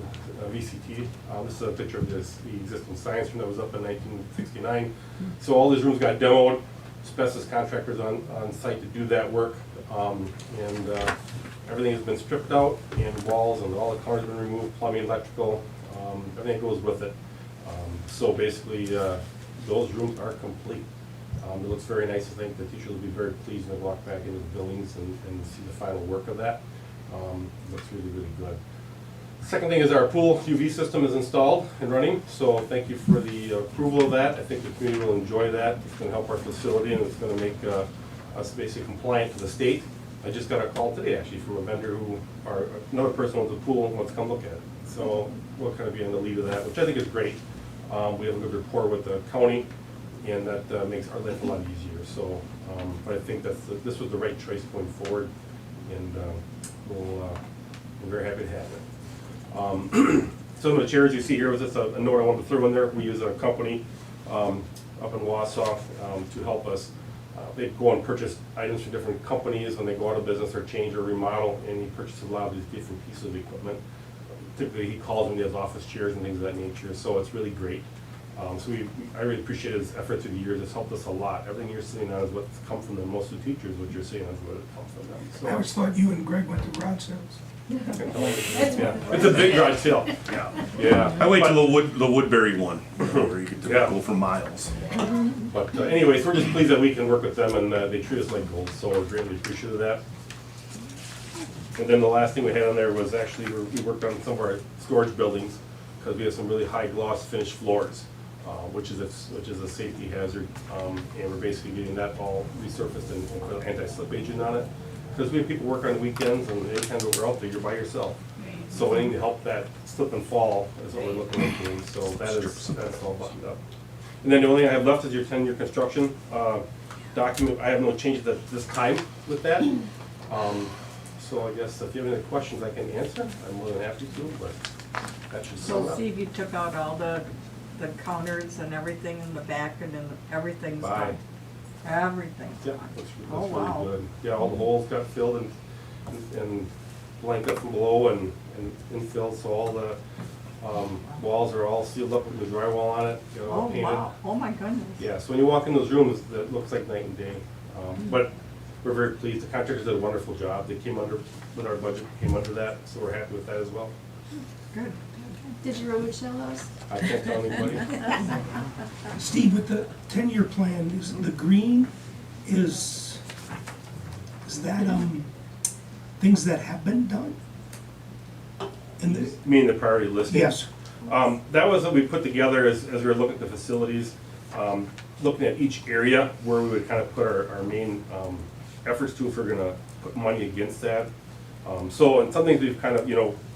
VCT. This is a picture of the existing science room that was up in 1969. So all these rooms got demoed, asbestos contractors on site to do that work. And everything has been stripped out, and walls and all the corners have been removed, plumbing, electrical, everything goes with it. So basically, those rooms are complete. It looks very nice. I think the teachers will be very pleased when they walk back into the buildings and see the final work of that. It looks really, really good. Second thing is our pool UV system is installed and running, so thank you for the approval of that. I think the community will enjoy that. It's going to help our facility, and it's going to make us basically compliant to the state. I just got a call today actually from a vendor or another person owns a pool and wants to come look at it. So we'll kind of be in the lead of that, which I think is great. We have a good rapport with the county, and that makes our life a lot easier. So, but I think this was the right choice going forward, and we're very happy to have it. Some of the chairs you see here was just a note I wanted to throw in there. We use a company up in Wausau to help us. They go and purchase items from different companies when they go out of business or change or remodel, and he purchases a lot of these different pieces of equipment. Typically, he calls when he has office chairs and things of that nature, so it's really great. So I really appreciate his effort through the years. It's helped us a lot. Everything you're seeing on is what's come from them. Most of the teachers, what you're seeing is what it comes from them. I always thought you and Greg went to garage sales. Yeah, it's a big garage sale. Yeah. I wait till the Woodbury one, where you get to Yeah. go for miles. But anyways, we're just pleased that we can work with them, and they treat us like gold, so we're greatly appreciative of that. And then the last thing we had on there was actually, we worked on some of our storage buildings, because we have some really high gloss finished floors, which is a safety hazard, and we're basically getting that all resurfaced and put an anti-slip agent on it. Because we have people work on weekends, and any time that we're out there, you're by yourself. So anything to help that slip and fall is what we're looking at doing, so that's all buttoned up. And then the only thing I have left is your 10-year construction document. I have no changes at this time with that. So I guess if you have any questions I can answer, I'm more than happy to, but that should sum So up. Steve, you took out all the counters and everything in the back and then everything's Bye. done? Everything's Yeah, done? looks Oh, really wow. good. Yeah, all the holes got filled and blanked up from below and infilled, so all the walls are all sealed up with the drywall on it, you know, all Oh, painted. wow, oh my goodness. Yeah, so when you walk in those rooms, it looks like night and day. But we're very pleased. The contractors did a wonderful job. They came under, with our budget, came under that, so we're happy with that as well. Good. Did you rummage sale those? I can't tell anybody. Steve, with the 10-year plan, is the green, is that, things that have been done? In the, Meaning the priority listing? yes, That was what we put together as we were looking at the facilities, looking at each area where we would kind of put our main efforts to if we're gonna put money against that. So, and some things we've kind of,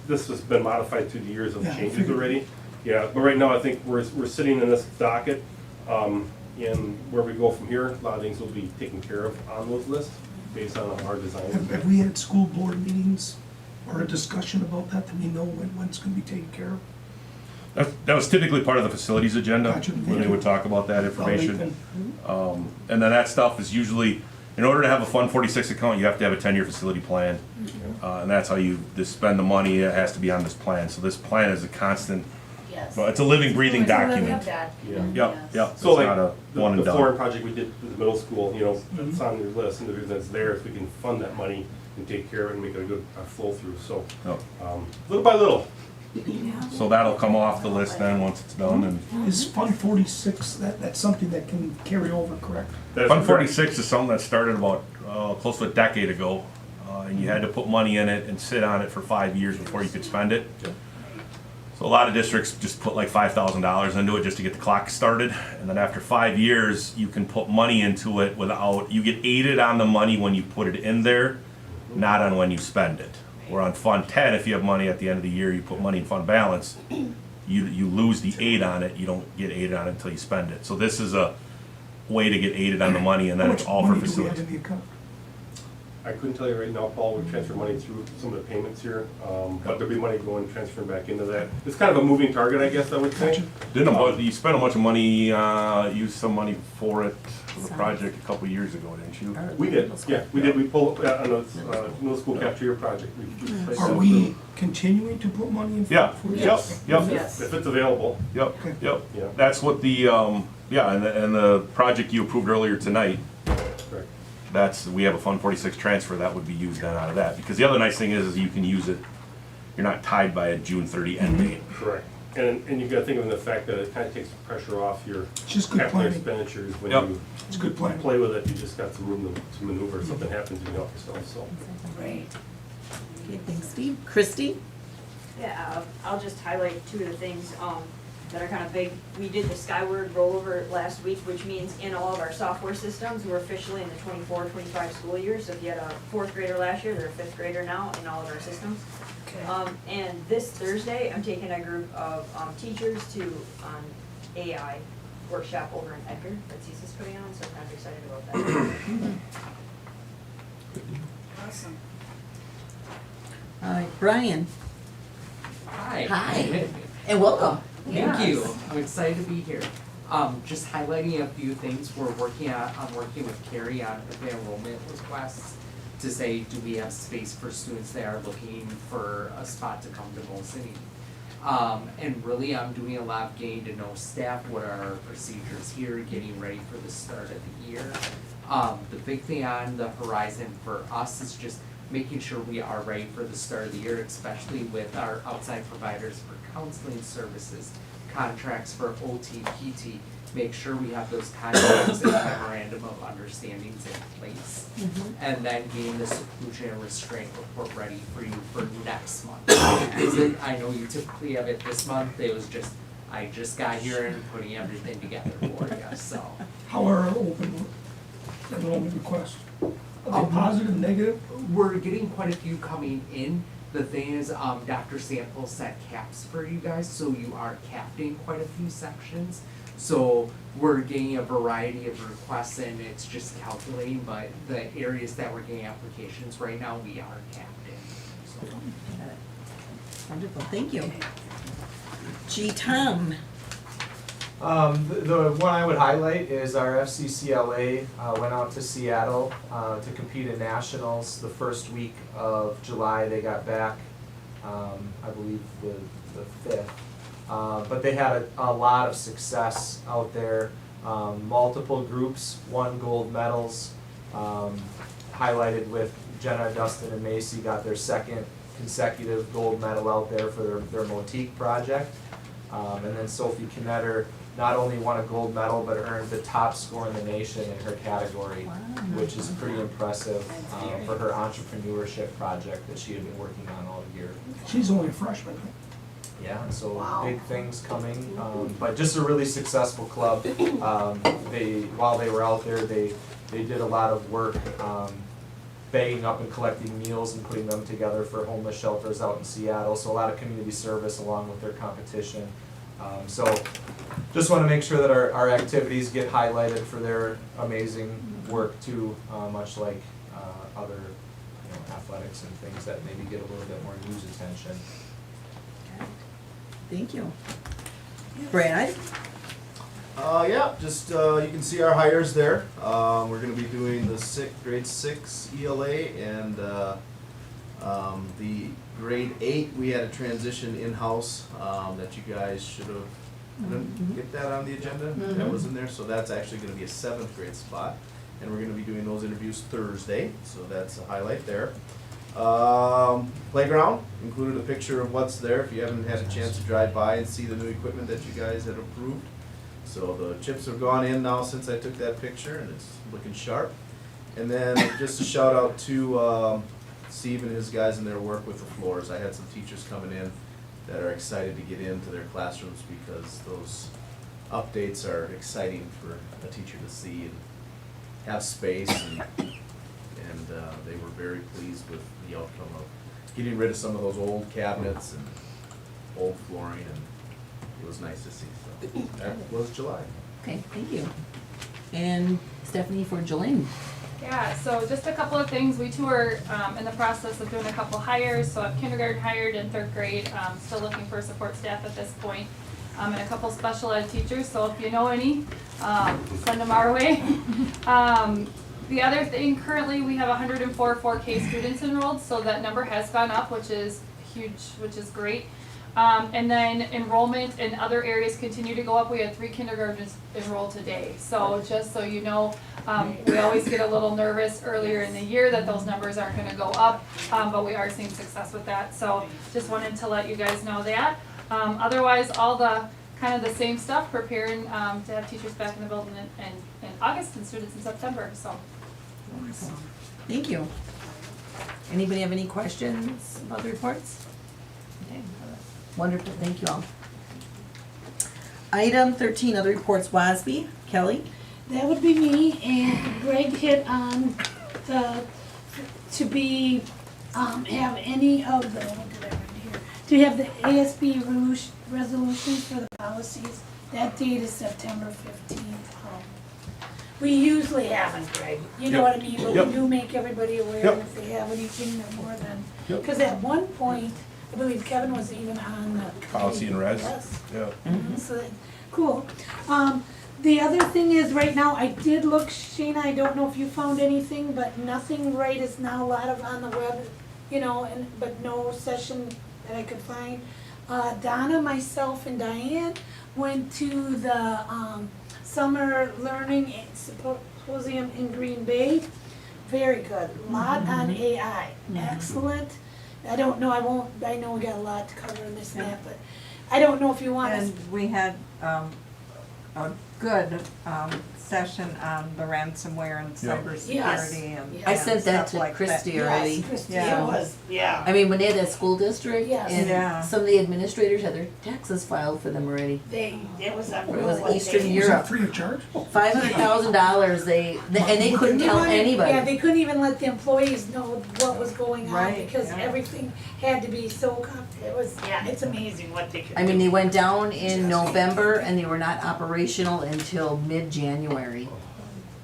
this has been modified through the years of Yeah, I changes figured. already. Yeah, but right now I think we're sitting in this docket, and where we go from here, a lot of things will be taken care of on those lists based on our design. have we had school board meetings or a discussion about that we know when it's gonna be taken care of? That was typically part of the facilities agenda, Gotcha. when they would talk about that information. Well, And then that stuff is usually, in order to have a Fund 46 account, you have to have a 10-year facility plan. And that's how you spend the money, it has to be on this plan. So this plan is a constant, Yes. well, it's a living, breathing document. Yeah. So like, It's not a one and the flooring done. Mm-hmm. project we did with the middle school, it's on your list, and the reason it's there is we can fund that money and take care of it and make it a good flow through, so, little by little. So that'll come off the list then, once it's done, and. Is Fund 46, that's something that can carry over, correct? That's Fund correct. 46 is something that started about, close to a decade ago, and you had to put money in it and sit on it for 5 years before you could spend it. So a lot of districts just put like $5,000 into it just to get the clock started, and then after 5 years, you can put money into it without, you get aided on the money when you put it in there, not on when you spend it. Where on Fund 10, if you have money at the end of the year, you put money in fund balance, you lose the aid on it, you don't get aided on it until you spend it. So this is a way to get aided on the money, and then How it's much all for money do we have facilities. in the account? I couldn't tell you right now, Paul, we transfer money through some of the payments here, but there'll be money going, transferring back into that. It's kind of a moving target, I guess I would say. Gotcha. You spent a bunch of money, used some money for it, for the project a couple years ago, didn't you? We did, yeah, we did, we pulled, on the middle school cafeteria project. We placed Are that we through. continuing to put money in? Yeah, for yep, this? yep, If it's available. yep, Okay. yep. Yeah. That's what the, and the project you approved earlier tonight, Correct. we have a Fund 46 transfer, that would be used then out of that. Because the other nice thing is you can use it, you're not tied by a June 30 end date. Correct. And you gotta think of the fact that it kind of takes the pressure off your Just good capital planning. expenditures when Yep. you It's a good plan. play with it, you just got some room to maneuver, if something happens, you can help yourself, so. Right. Okay, thanks, Steve. Christie? Yeah, I'll just highlight two of the things that are kind of big. We did the Skyward rollover last week, which means in all of our software systems, we're officially in the 24-25 school year. So if you had a fourth grader last year, they're a fifth grader now in all of our systems. And this Thursday, I'm taking a group of teachers to an AI workshop over in Edgar that CESA's putting on, so I'm kind of excited about that. Awesome. Brian. Hi. Hi. And welcome. Thank you. I'm excited to be here. Just highlighting a few things we're working on. I'm working with Carrie on the enrollment requests to say, do we have space for students that are looking for a spot to come to Mosinee? And really I'm doing a lot of getting to know staff, what are our procedures here, getting ready for the start of the year. The big thing on the horizon for us is just making sure we are ready for the start of the year, especially with our outside providers for counseling services, contracts for OT, PT, make sure we have those contracts and memorandum of understandings in place. And then getting the seclusion and restraint report ready for you for next month. I know you typically have it this month, it was just, I just got here and putting everything together for you, so. How are our open enrollment requests? Are they positive, negative? We're getting quite a few coming in. The thing is, Dr. Sample set caps for you guys, so you are capped in quite a few sections. So we're getting a variety of requests and it's just calculating, but the areas that we're getting applications right now, we are capped in. So. Wonderful, thank you. G. Tom. The one I would highlight is our FCCLA went out to Seattle to compete in nationals the first week of July. They got back, I believe, the 5th. But they had a lot of success out there. Multiple groups won gold medals, highlighted with Jenna, Dustin, and Macy got their second consecutive gold medal out there for their Motique project. And then Sophie Knetter not only won a gold medal, but earned the top score in the nation in her category, which is pretty impressive for her entrepreneurship project that she had been working on all year. She's only a freshman. Yeah, so big things coming, but just a really successful club. While they were out there, they did a lot of work bagging up and collecting meals and putting them together for homeless shelters out in Seattle. So a lot of community service along with their competition. So just want to make sure that our activities get highlighted for their amazing work too, much like other athletics and things that maybe get a little bit more news attention. Thank you. Brad? Yeah, just you can see our hires there. We're going to be doing the grade 6 ELA and the grade 8. We had a transition in-house that you guys should have. Didn't get that on the agenda. That was in there, so that's actually going to be a 7th grade spot, and we're going to be doing those interviews Thursday. So that's a highlight there. Playground, included a picture of what's there if you haven't had a chance to drive by and see the new equipment that you guys had approved. So the chips have gone in now since I took that picture and it's looking sharp. And then just a shout out to Steve and his guys in their work with the floors. I had some teachers coming in that are excited to get into their classrooms because those updates are exciting for a teacher to see and have space and they were very pleased with the outcome of getting rid of some of those old cabinets and old flooring, and it was nice to see. So that was July. Okay, thank you. And Stephanie for Jolene. Yeah, so just a couple of things. We too are in the process of doing a couple hires. So I have kindergarten hired in 3rd grade, still looking for support staff at this point, and a couple special ed teachers. So if you know any, send them our way. The other thing, currently we have 104 4K students enrolled, so that number has gone up, which is huge, which is great. And then enrollment in other areas continue to go up. We had 3 kindergartens enrolled today. So just so you know, we always get a little nervous earlier in the year that those numbers aren't going to go up, but we are seeing success with that. So just wanted to let you guys know that. Otherwise, all the kind of the same stuff, preparing to have teachers back in the building in August and students in September. So. Thank you. Anybody have any questions about the reports? Okay. Wonderful, thank you all. Item 13, other reports, WASB. Kelly? That would be me, and Greg hit on to be, have any of the, what did I write here? To have the ASB resolutions for the policies. That date is September 15th. We usually haven't, Greg, you know Yep. what I mean, but Yep. we do make everybody aware, Yep. and if they have anything that more than, Yep. because at one point, I believe Kevin was even on the. Policy and res. Yes. Yeah. So, cool. The other thing is, right now, I did look, Sheena, I don't know if you found anything, but nothing right is now a lot of on the web, you know, but no session that I could find. Donna, myself, and Diane went to the, Summer Learning Symposium in Green Bay. Very good, lot on AI, excellent. I don't know, I know we got a lot to cover in this and that, but I don't know if you want us. And we had, a good, session on the ransomware and Yeah. cybersecurity and Yes. I sent that stuff to like Christy that. already. Yes, Christie, Yeah. it was, yeah. I mean, when they had that school district, Yes. Yeah. and some of the administrators had their taxes filed for them already. It was It unreal. was what Eastern they- Was Europe. that free of charge? $500,000, and they couldn't They tell wanted- anybody. Yeah, they couldn't even let the employees know what was going on Right, because yeah. everything had to be so, it was, yeah, it's amazing what they could do. I mean, they went down in November and they were not operational until mid-January.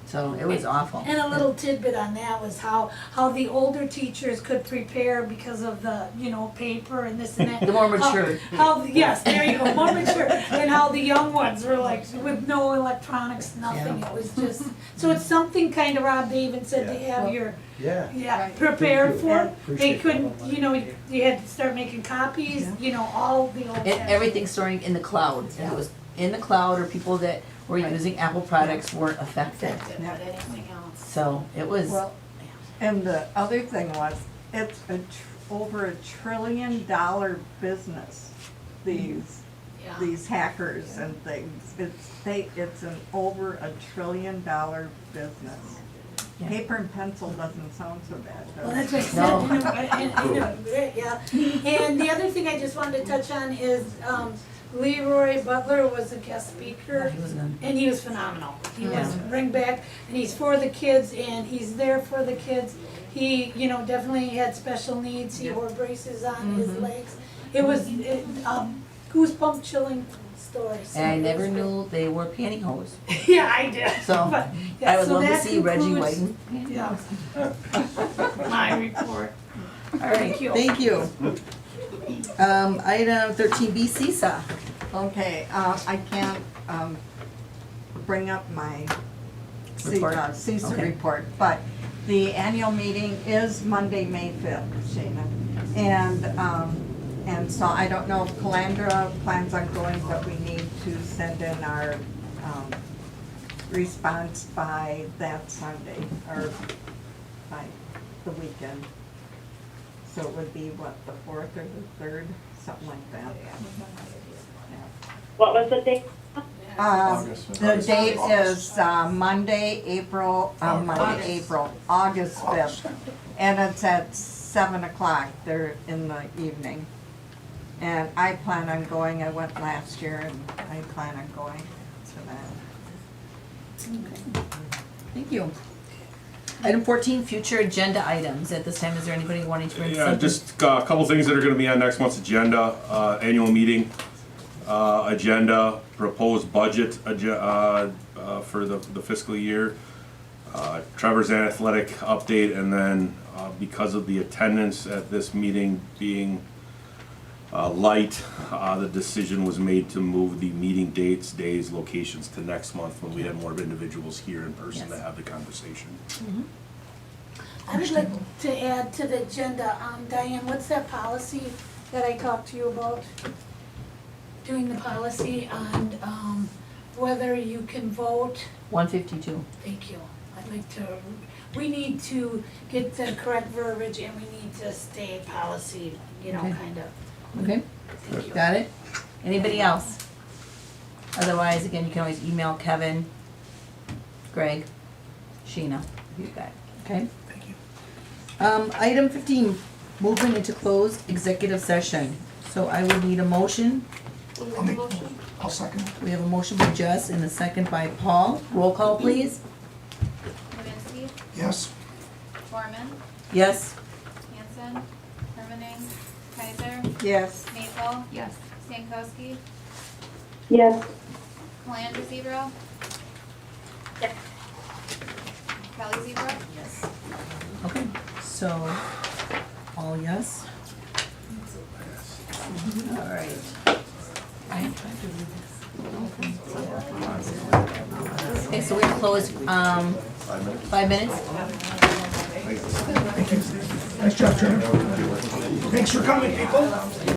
So it was awful. And a little tidbit on that was how the older teachers could prepare because of the, you know, paper and this and that. The more mature. Yes, there you go, more mature, and how the young ones were like, with no electronics, nothing, it was just, so it's something kind of, Rob, they even said to have your, Yeah. prepared for. They Appreciate couldn't, that. you know, you had to start making copies, you know, all the old. And everything's storing in the cloud. If it was in the cloud or people that were using Apple products weren't affected. Affected, but anything else. So it was, Well, and the other thing was, it's over $1 trillion business, these Yeah. hackers and things. It's an over $1 trillion business. Yeah. Paper and pencil doesn't sound so bad, Well, does that's it? what I said, you know, yeah. And the other thing I just wanted to touch on is, Leroy Butler was a guest speaker. he was good. And he was phenomenal. He was Yeah. bring back, and he's for the kids, and he's there for the kids. He, you know, definitely had special needs. He wore braces on his legs. It was goosebump chilling story. So And I it never was knew they wore pantyhose. great. Yeah, I did. So But, yeah, I would so love to that see Reggie concludes- Whiten. Yeah. My report. All right, thank you. Item 13B, CISA. Okay, I can't, bring up my Report? CISA Okay. report, but the annual meeting is Monday, May 5th, Shayna. And so I don't know if Calandra plans on going, but we need to send in our, response by that Sunday, or by the weekend. So it would be, what, the 4th or the 3rd, something like that. What was the date? The date is Monday, August 5th. And it's at 7 o'clock there in the evening. And I plan on going, I went last year and I plan on going to that. Thank you. Item 14, future agenda items. At this time, is there anybody wanting to bring Yeah, something? just a couple things that are gonna be on next month's agenda, annual meeting, agenda, proposed budget, for the fiscal year, Trevor's athletic update, and then, because of the attendance at this meeting being, light, the decision was made to move the meeting dates, days, locations to next month when we had more individuals here in person to Yes. have the conversation. I would like to add to the agenda, Diane, what's that policy that I talked to you about? Doing the policy on, whether you can vote. 152. Thank you. I'd like to, we need to get the correct verbiage and we need to stay policy, you know, Okay. kind of. Okay, Thank you. got it? Anybody else? Otherwise, again, you can always email Kevin, Greg, Sheena, if you've got it, okay? Thank you. Item 15, moving into closed executive session. So I would need a motion. I'll second. We have a motion by Jess and a second by Paul. Roll call, please. Kaminsky, Yes. Foreman, Yes? Hanson, Hermaning, Kaiser, Yes. Maple, Yes. Stankowski, Yes. Calandra Zebro, Kelly Zebra? Okay, so, all yes? All right. Okay, so we're closed, 5 minutes? Nice job, Trevor. Thanks for coming, people.